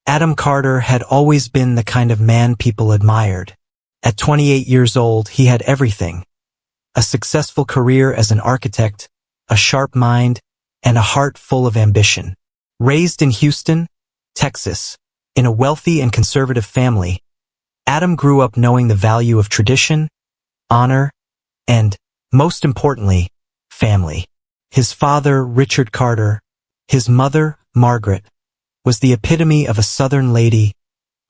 Adam Carter had always been the kind of man people admired. At 28 years old, he had everything: a successful career as an architect, a sharp mind, and a heart full of ambition. Raised in Houston, Texas, in a wealthy and conservative family, Adam grew up knowing the value of tradition, honor, and, most importantly, family. His father, Richard Carter, his mother, Margaret, was the epitome of a Southern lady,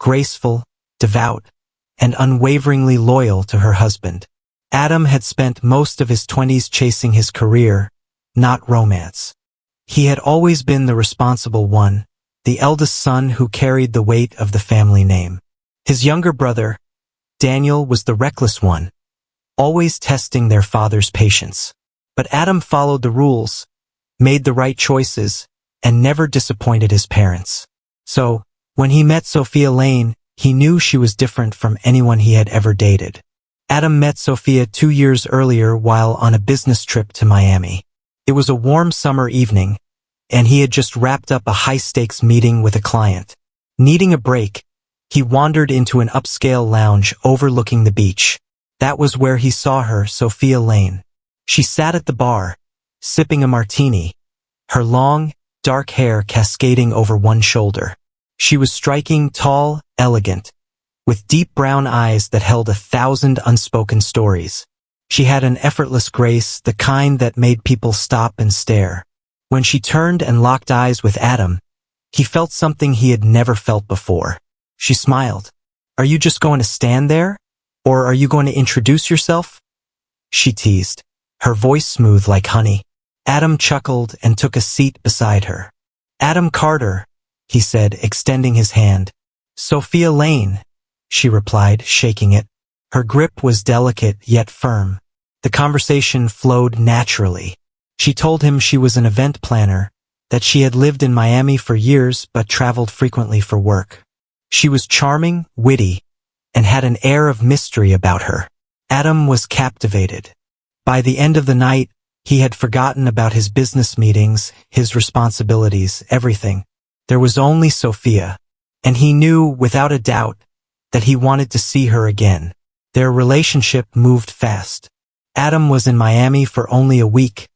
graceful, devout, and unwaveringly loyal to her husband. Adam had spent most of his 20s chasing his career, not romance. He had always been the responsible one, the eldest son who carried the weight of the family name. His younger brother, Daniel, was the reckless one, always testing their father's patience. But Adam followed the rules, made the right choices, and never disappointed his parents. So, when he met Sophia Lane, he knew she was different from anyone he had ever dated. Adam met Sophia 2 years earlier while on a business trip to Miami. It was a warm summer evening, and he had just wrapped up a high-stakes meeting with a client. Needing a break, he wandered into an upscale lounge overlooking the beach. That was where he saw her, Sophia Lane. She sat at the bar, sipping a martini, her long, dark hair cascading over one shoulder. She was striking, tall, elegant, with deep brown eyes that held 1,000 unspoken stories. She had an effortless grace, the kind that made people stop and stare. When she turned and locked eyes with Adam, he felt something he had never felt before. She smiled. "Are you just going to stand there? Or are you going to introduce yourself?" she teased, her voice smooth like honey. Adam chuckled and took a seat beside her. "Adam Carter," he said, extending his hand. "Sophia Lane," she replied, shaking it. Her grip was delicate yet firm. The conversation flowed naturally. She told him she was an event planner, that she had lived in Miami for years but traveled frequently for work. She was charming, witty, and had an air of mystery about her. Adam was captivated. By the end of the night, he had forgotten about his business meetings, his responsibilities, everything. There was only Sophia, and he knew, without a doubt, that he wanted to see her again. Their relationship moved fast. Adam was in Miami for only a week,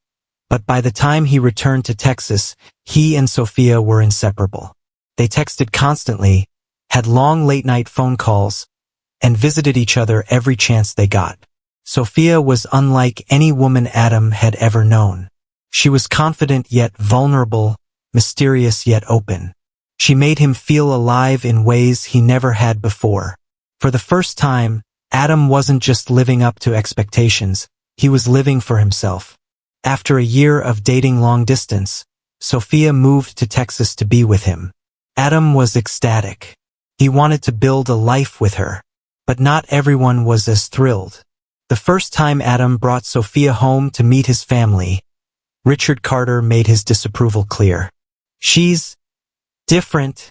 but by the time he returned to Texas, he and Sophia were inseparable. They texted constantly, had long late-night phone calls, and visited each other every chance they got. Sophia was unlike any woman Adam had ever known. She was confident yet vulnerable, mysterious yet open. She made him feel alive in ways he never had before. For the first time, Adam wasn't just living up to expectations, he was living for himself. After a year of dating long distance, Sophia moved to Texas to be with him. Adam was ecstatic. He wanted to build a life with her, but not everyone was as thrilled. The first time Adam brought Sophia home to meet his family, Richard Carter made his disapproval clear. "She's different,"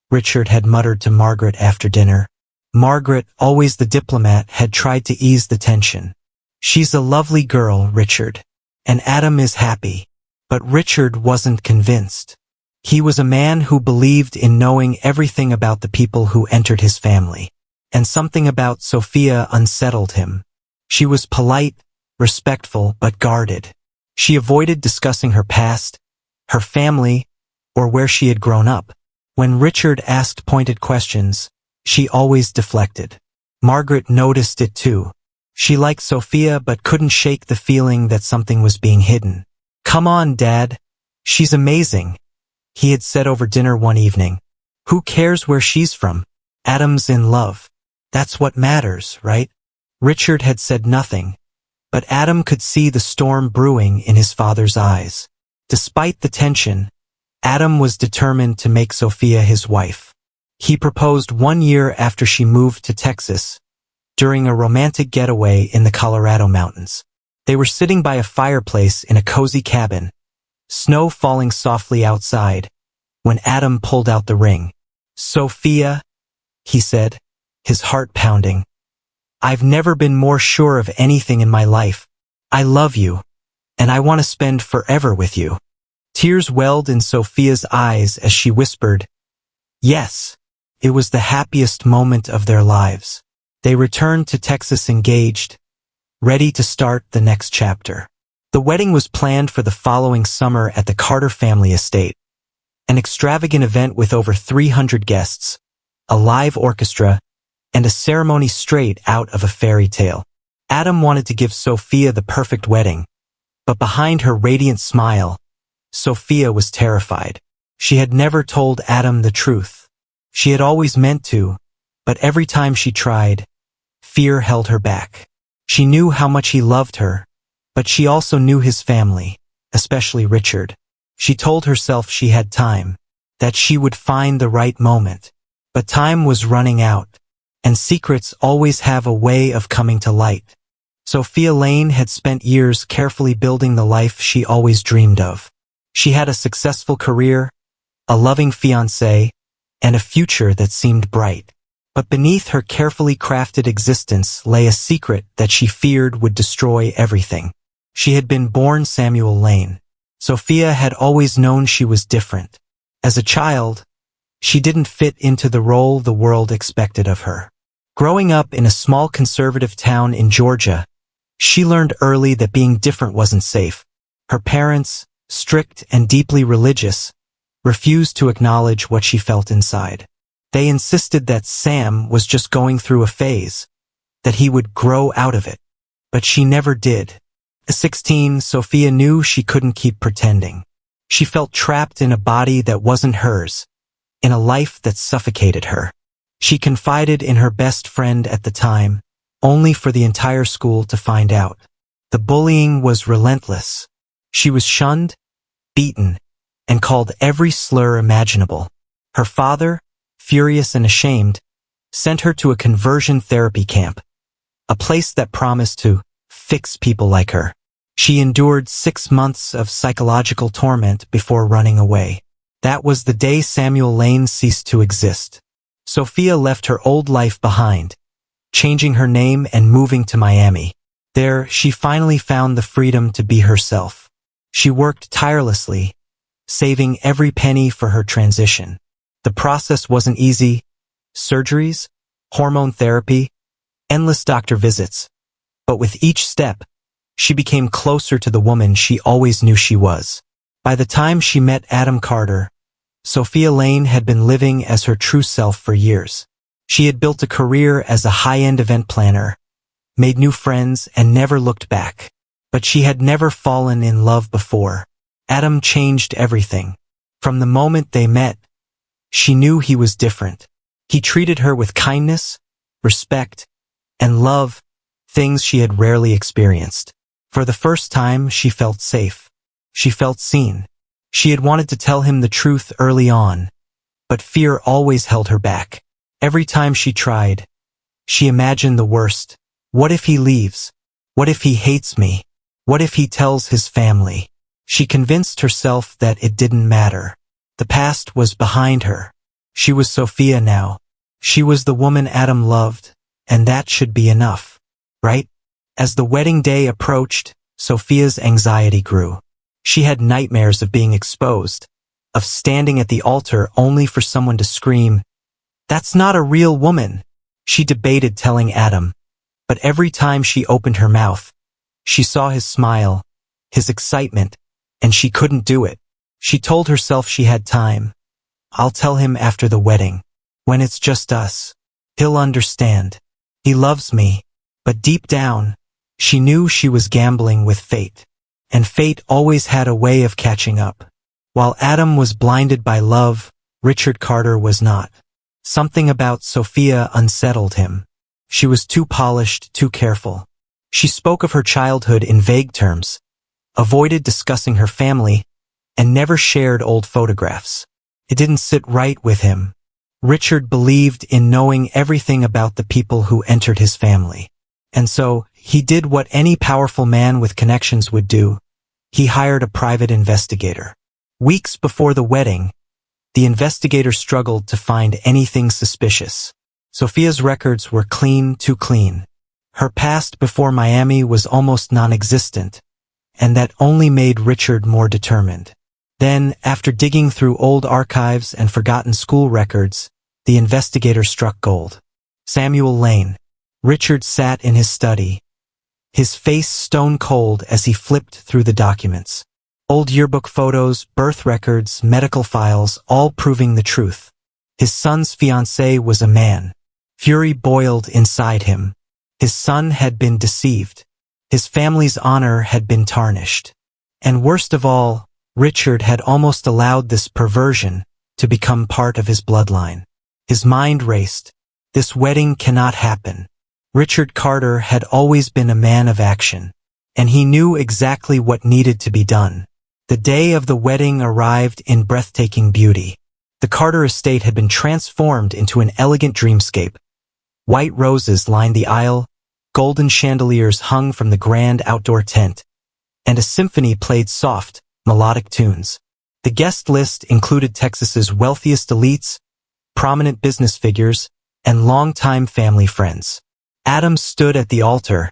Richard had muttered to Margaret after dinner. Margaret, always the diplomat, had tried to ease the tension. "She's a lovely girl, Richard, and Adam is happy." But Richard wasn't convinced. He was a man who believed in knowing everything about the people who entered his family, and something about Sophia unsettled him. She was polite, respectful, but guarded. She avoided discussing her past, her family, or where she had grown up. When Richard asked pointed questions, she always deflected. Margaret noticed it too. She liked Sophia but couldn't shake the feeling that something was being hidden. "Come on, Dad. She's amazing," he had said over dinner one evening. "Who cares where she's from? Adam's in love. That's what matters, right?" Richard had said nothing, but Adam could see the storm brewing in his father's eyes. Despite the tension, Adam was determined to make Sophia his wife. He proposed 1 year after she moved to Texas, during a romantic getaway in the Colorado mountains. They were sitting by a fireplace in a cozy cabin, snow falling softly outside, when Adam pulled out the ring. "Sophia," he said, his heart pounding, "I've never been more sure of anything in my life. I love you, and I want to spend forever with you." Tears welled in Sophia's eyes as she whispered, Yes, it was the happiest moment of their lives. They returned to Texas engaged, ready to start the next chapter. The wedding was planned for the following summer at the Carter family estate, an extravagant event with over 300 guests, a live orchestra, and a ceremony straight out of a fairy tale. Adam wanted to give Sophia the perfect wedding, but behind her radiant smile, Sophia was terrified. She had never told Adam the truth. She had always meant to, but every time she tried, fear held her back. She knew how much he loved her, but she also knew his family, especially Richard. She told herself she had time, that she would find the right moment. But time was running out, and secrets always have a way of coming to light. Sophia Lane had spent years carefully building the life she always dreamed of. She had a successful career, a loving fiancé, and a future that seemed bright. But beneath her carefully crafted existence lay a secret that she feared would destroy everything. She had been born Samuel Lane. Sophia had always known she was different. As a child, she didn't fit into the role the world expected of her. Growing up in a small conservative town in Georgia, she learned early that being different wasn't safe. Her parents, strict and deeply religious, refused to acknowledge what she felt inside. They insisted that Sam was just going through a phase, that he would grow out of it. But she never did. At 16, Sophia knew she couldn't keep pretending. She felt trapped in a body that wasn't hers, in a life that suffocated her. She confided in her best friend at the time, only for the entire school to find out. The bullying was relentless. She was shunned, beaten, and called every slur imaginable. Her father, furious and ashamed, sent her to a conversion therapy camp, a place that promised to fix people like her. She endured 6 months of psychological torment before running away. That was the day Samuel Lane ceased to exist. Sophia left her old life behind, changing her name and moving to Miami. There, she finally found the freedom to be herself. She worked tirelessly, saving every penny for her transition. The process wasn't easy. Surgeries, hormone therapy, endless doctor visits. But with each step, she became closer to the woman she always knew she was. By the time she met Adam Carter, Sophia Lane had been living as her true self for years. She had built a career as a high-end event planner, made new friends, and never looked back. But she had never fallen in love before. Adam changed everything. From the moment they met, she knew he was different. He treated her with kindness, respect, and love, things she had rarely experienced. For the first time, she felt safe. She felt seen. She had wanted to tell him the truth early on, but fear always held her back. Every time she tried, she imagined the worst. What if he leaves? What if he hates me? What if he tells his family? She convinced herself that it didn't matter. The past was behind her. She was Sophia now. She was the woman Adam loved, and that should be enough, right? As the wedding day approached, Sophia's anxiety grew. She had nightmares of being exposed, of standing at the altar only for someone to scream, "That's not a real woman." She debated telling Adam, but every time she opened her mouth, she saw his smile, his excitement, and she couldn't do it. She told herself she had time. "I'll tell him after the wedding. When it's just us. He'll understand. He loves me." But deep down, she knew she was gambling with fate. And fate always had a way of catching up. While Adam was blinded by love, Richard Carter was not. Something about Sophia unsettled him. She was too polished, too careful. She spoke of her childhood in vague terms, avoided discussing her family, and never shared old photographs. It didn't sit right with him. Richard believed in knowing everything about the people who entered his family. And so, he did what any powerful man with connections would do. He hired a private investigator. Weeks before the wedding, the investigator struggled to find anything suspicious. Sophia's records were clean, too clean. Her past before Miami was almost non-existent, and that only made Richard more determined. Then, after digging through old archives and forgotten school records, the investigator struck gold. Samuel Lane. Richard sat in his study, his face stone cold as he flipped through the documents. Old yearbook photos, birth records, medical files, all proving the truth. His son's fiancée was a man. Fury boiled inside him. His son had been deceived. His family's honor had been tarnished. And worst of all, Richard had almost allowed this perversion to become part of his bloodline. His mind raced. This wedding cannot happen. Richard Carter had always been a man of action, and he knew exactly what needed to be done. The day of the wedding arrived in breathtaking beauty. The Carter estate had been transformed into an elegant dreamscape. White roses lined the aisle, golden chandeliers hung from the grand outdoor tent, and a symphony played soft, melodic tunes. The guest list included Texas's wealthiest elites, prominent business figures, and longtime family friends. Adam stood at the altar,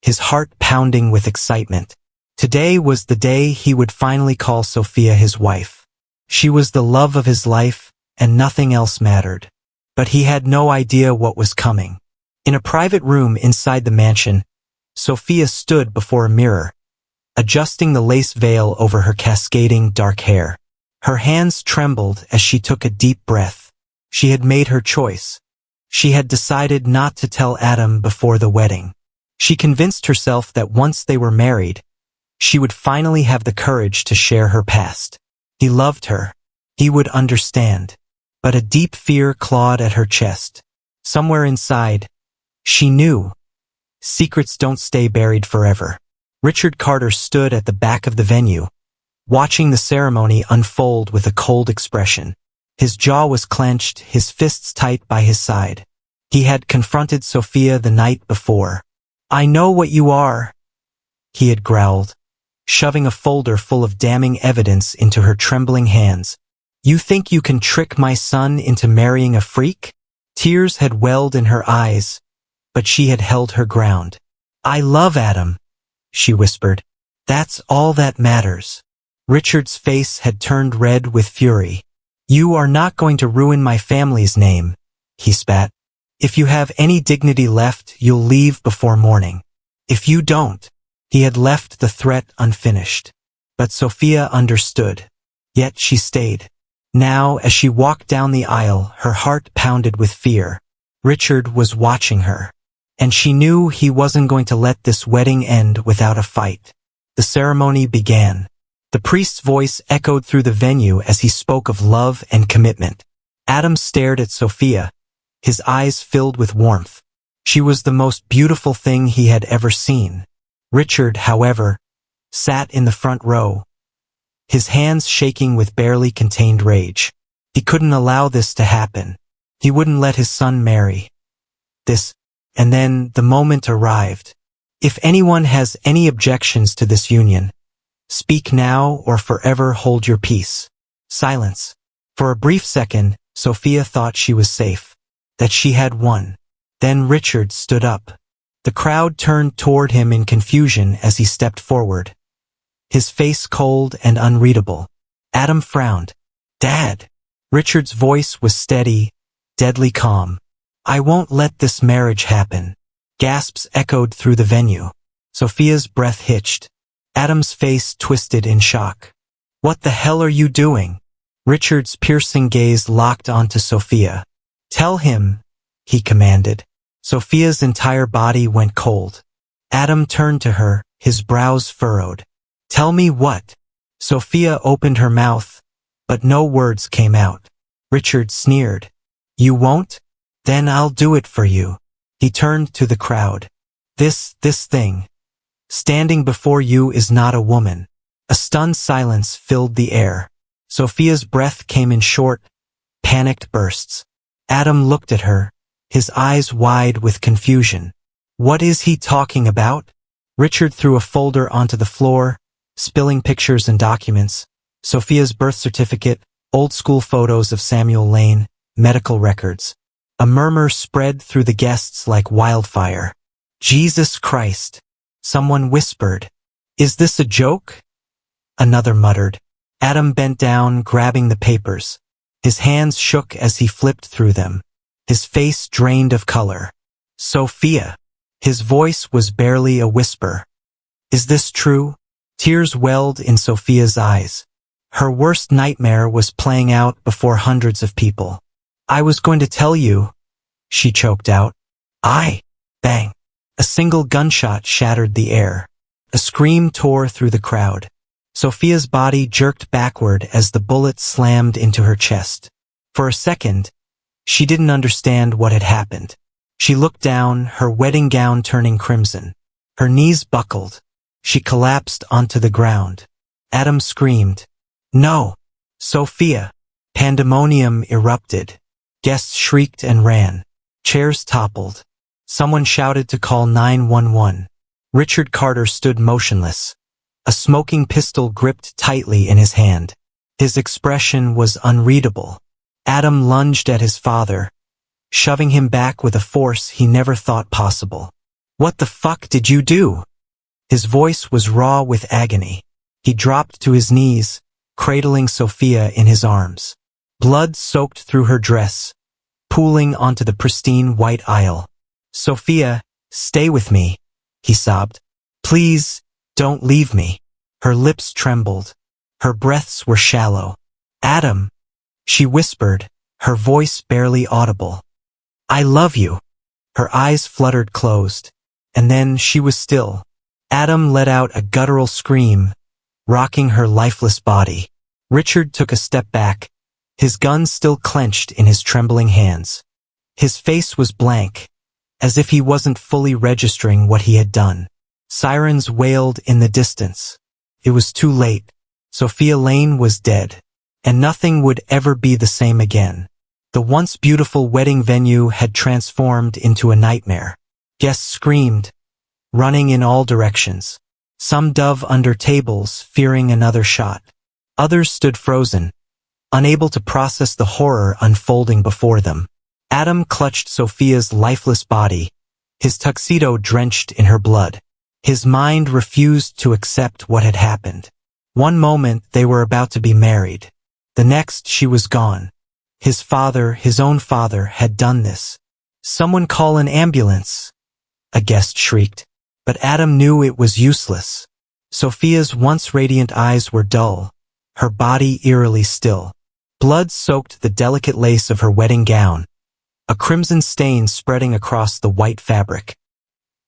his heart pounding with excitement. Today was the day he would finally call Sophia his wife. She was the love of his life, and nothing else mattered. But he had no idea what was coming. In a private room inside the mansion, Sophia stood before a mirror, adjusting the lace veil over her cascading dark hair. Her hands trembled as she took a deep breath. She had made her choice. She had decided not to tell Adam before the wedding. She convinced herself that once they were married, she would finally have the courage to share her past. He loved her. He would understand. But a deep fear clawed at her chest. Somewhere inside, she knew. Secrets don't stay buried forever. Richard Carter stood at the back of the venue, watching the ceremony unfold with a cold expression. His jaw was clenched, his fists tight by his side. He had confronted Sophia the night before. "I know what you are," he had growled, shoving a folder full of damning evidence into her trembling hands. "You think you can trick my son into marrying a freak?" Tears had welled in her eyes, but she had held her ground. "I love Adam," she whispered. "That's all that matters." Richard's face had turned red with fury. "You are not going to ruin my family's name," he spat. "If you have any dignity left, you'll leave before morning. If you don't." He had left the threat unfinished. But Sophia understood. Yet she stayed. Now, as she walked down the aisle, her heart pounded with fear. Richard was watching her. And she knew he wasn't going to let this wedding end without a fight. The ceremony began. The priest's voice echoed through the venue as he spoke of love and commitment. Adam stared at Sophia, his eyes filled with warmth. She was the most beautiful thing he had ever seen. Richard, however, sat in the front row, his hands shaking with barely contained rage. He couldn't allow this to happen. He wouldn't let his son marry this. And then the moment arrived. "If anyone has any objections to this union, speak now or forever hold your peace." Silence. For a brief second, Sophia thought she was safe, that she had won. Then Richard stood up. The crowd turned toward him in confusion as he stepped forward, his face cold and unreadable. Adam frowned. "Dad." Richard's voice was steady, deadly calm. "I won't let this marriage happen." Gasps echoed through the venue. Sophia's breath hitched. Adam's face twisted in shock. "What the hell are you doing?" Richard's piercing gaze locked onto Sophia. "Tell him," he commanded. Sophia's entire body went cold. Adam turned to her, his brows furrowed. "Tell me what?" Sophia opened her mouth, but no words came out. Richard sneered. "You won't? Then I'll do it for you." He turned to the crowd. This thing standing before you is not a woman." A stunned silence filled the air. Sophia's breath came in short, panicked bursts. Adam looked at her, his eyes wide with confusion. "What is he talking about?" Richard threw a folder onto the floor, spilling pictures and documents. Sophia's birth certificate, old school photos of Samuel Lane, medical records. A murmur spread through the guests like wildfire. "Jesus Christ," someone whispered. "Is this a joke?" Another muttered. Adam bent down, grabbing the papers. His hands shook as he flipped through them. His face drained of color. Sophia. His voice was barely a whisper. Is this true? Tears welled in Sophia's eyes. Her worst nightmare was playing out before hundreds of people. I was going to tell you, she choked out. Bang. A single gunshot shattered the air. A scream tore through the crowd. Sophia's body jerked backward as the bullet slammed into her chest. For a second, she didn't understand what had happened. She looked down, her wedding gown turning crimson. Her knees buckled. She collapsed onto the ground. Adam screamed. No! Sophia! Pandemonium erupted. Guests shrieked and ran. Chairs toppled. Someone shouted to call 911. Richard Carter stood motionless. A smoking pistol gripped tightly in his hand. His expression was unreadable. Adam lunged at his father, shoving him back with a force he never thought possible. What the fuck did you do? His voice was raw with agony. He dropped to his knees, cradling Sophia in his arms. Blood soaked through her dress, pooling onto the pristine white aisle. Sophia, stay with me, he sobbed. Please, don't leave me. Her lips trembled. Her breaths were shallow. Adam, she whispered, her voice barely audible. I love you. Her eyes fluttered closed, and then she was still. Adam let out a guttural scream, rocking her lifeless body. Richard took a step back, his gun still clenched in his trembling hands. His face was blank, as if he wasn't fully registering what he had done. Sirens wailed in the distance. It was too late. Sophia Lane was dead, and nothing would ever be the same again. The once beautiful wedding venue had transformed into a nightmare. Guests screamed, running in all directions. Some dove under tables, fearing another shot. Others stood frozen, unable to process the horror unfolding before them. Adam clutched Sophia's lifeless body, his tuxedo drenched in her blood. His mind refused to accept what had happened. One moment they were about to be married. The next she was gone. His father, his own father, had done this. Someone call an ambulance, a guest shrieked. But Adam knew it was useless. Sophia's once radiant eyes were dull, her body eerily still. Blood soaked the delicate lace of her wedding gown, a crimson stain spreading across the white fabric.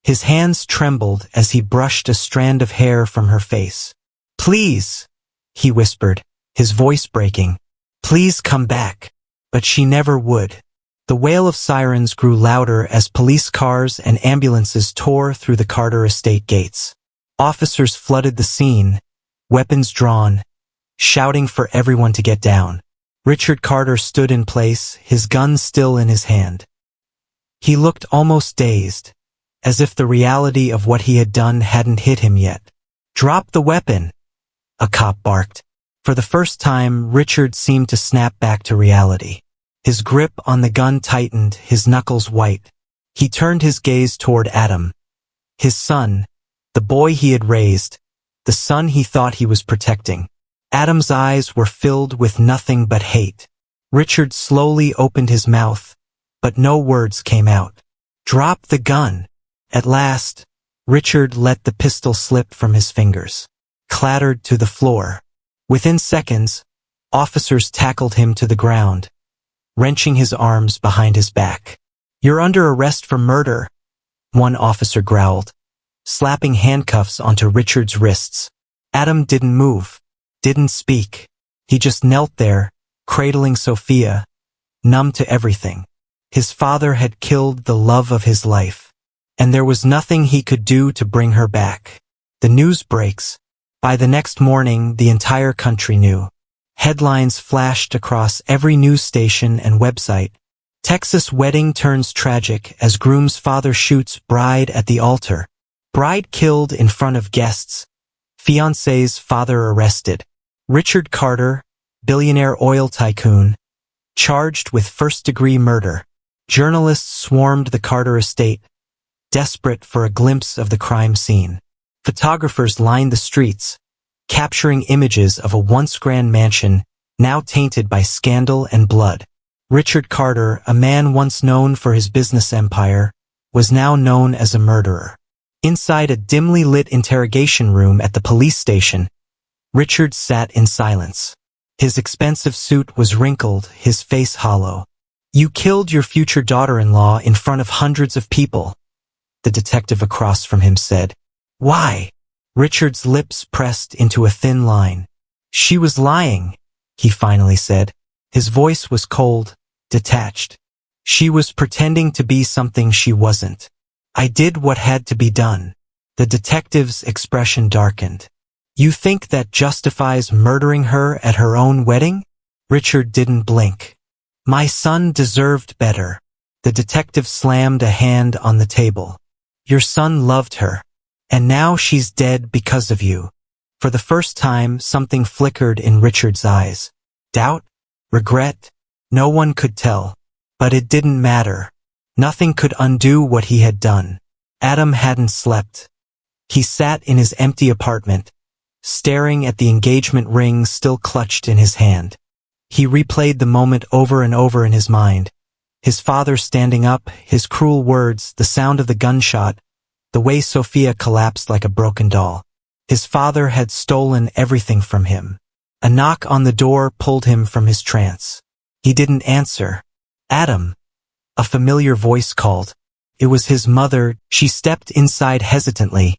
His hands trembled as he brushed a strand of hair from her face. Please, he whispered, his voice breaking. Please come back. But she never would. The wail of sirens grew louder as police cars and ambulances tore through the Carter estate gates. Officers flooded the scene, weapons drawn, shouting for everyone to get down. Richard Carter stood in place, his gun still in his hand. He looked almost dazed, as if the reality of what he had done hadn't hit him yet. Drop the weapon, a cop barked. For the first time, Richard seemed to snap back to reality. His grip on the gun tightened, his knuckles white. He turned his gaze toward Adam. His son, the boy he had raised, the son he thought he was protecting. Adam's eyes were filled with nothing but hate. Richard slowly opened his mouth, but no words came out. Drop the gun. At last, Richard let the pistol slip from his fingers, clattered to the floor. Within seconds, officers tackled him to the ground, wrenching his arms behind his back. You're under arrest for murder, one officer growled, slapping handcuffs onto Richard's wrists. Adam didn't move, didn't speak. He just knelt there, cradling Sophia, numb to everything. His father had killed the love of his life, and there was nothing he could do to bring her back. The news breaks. By the next morning, the entire country knew. Headlines flashed across every news station and website. Texas wedding turns tragic as groom's father shoots bride at the altar. Bride killed in front of guests. Fiancée's father arrested. Richard Carter, billionaire oil tycoon, charged with first-degree murder. Journalists swarmed the Carter estate, desperate for a glimpse of the crime scene. Photographers lined the streets, capturing images of a once grand mansion now tainted by scandal and blood. Richard Carter, a man once known for his business empire, was now known as a murderer. Inside a dimly lit interrogation room at the police station, Richard sat in silence. His expensive suit was wrinkled, his face hollow. "You killed your future daughter-in-law in front of hundreds of people," the detective across from him said. "Why?" Richard's lips pressed into a thin line. "She was lying," he finally said. His voice was cold, detached. "She was pretending to be something she wasn't. I did what had to be done." The detective's expression darkened. "You think that justifies murdering her at her own wedding?" Richard didn't blink. "My son deserved better." The detective slammed a hand on the table. "Your son loved her. And now she's dead because of you." For the first time, something flickered in Richard's eyes. Doubt? Regret? No one could tell. But it didn't matter. Nothing could undo what he had done. Adam hadn't slept. He sat in his empty apartment, staring at the engagement ring still clutched in his hand. He replayed the moment over and over in his mind. His father standing up, his cruel words, the sound of the gunshot, the way Sophia collapsed like a broken doll. His father had stolen everything from him. A knock on the door pulled him from his trance. He didn't answer. "Adam," a familiar voice called. It was his mother. She stepped inside hesitantly,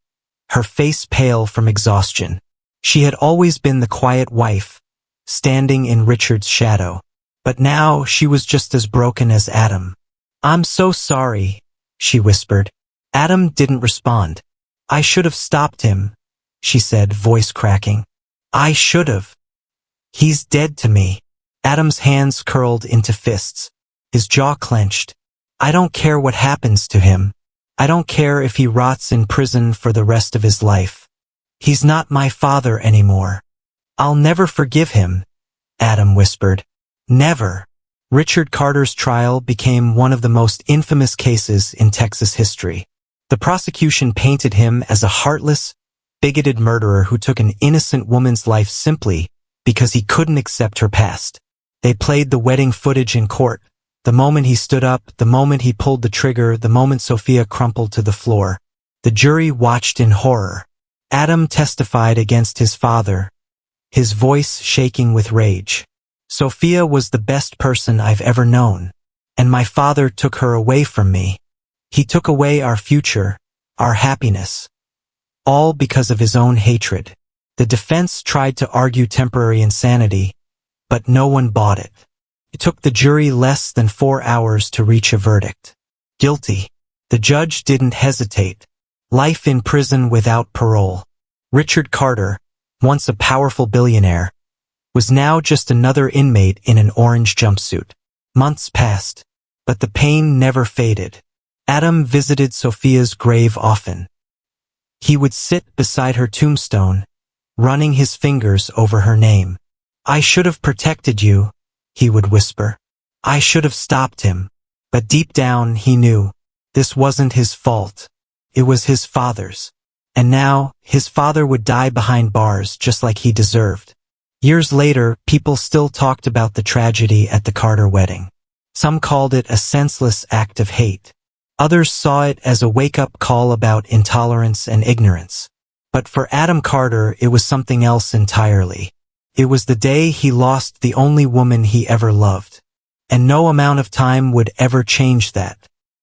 her face pale from exhaustion. She had always been the quiet wife, standing in Richard's shadow. But now she was just as broken as Adam. "I'm so sorry," she whispered. Adam didn't respond. "I should have stopped him," she said, voice cracking. "I should have. He's dead to me." Adam's hands curled into fists. His jaw clenched. "I don't care what happens to him. I don't care if he rots in prison for the rest of his life. He's not my father anymore. I'll never forgive him," Adam whispered. "Never." Richard Carter's trial became one of the most infamous cases in Texas history. The prosecution painted him as a heartless, bigoted murderer who took an innocent woman's life simply because he couldn't accept her past. They played the wedding footage in court. The moment he stood up, the moment he pulled the trigger, the moment Sophia crumpled to the floor. The jury watched in horror. Adam testified against his father, his voice shaking with rage. "Sophia was the best person I've ever known, and my father took her away from me. He took away our future, our happiness, all because of his own hatred." The defense tried to argue temporary insanity, but no one bought it. It took the jury less than 4 hours to reach a verdict. Guilty. The judge didn't hesitate. Life in prison without parole. Richard Carter, once a powerful billionaire, was now just another inmate in an orange jumpsuit. Months passed, but the pain never faded. Adam visited Sophia's grave often. He would sit beside her tombstone, running his fingers over her name. "I should have protected you," he would whisper. "I should have stopped him." But deep down he knew this wasn't his fault. It was his father's. And now, his father would die behind bars just like he deserved. Years later, people still talked about the tragedy at the Carter wedding. Some called it a senseless act of hate. Others saw it as a wake-up call about intolerance and ignorance. But for Adam Carter, it was something else entirely. It was the day he lost the only woman he ever loved. And no amount of time would ever change that.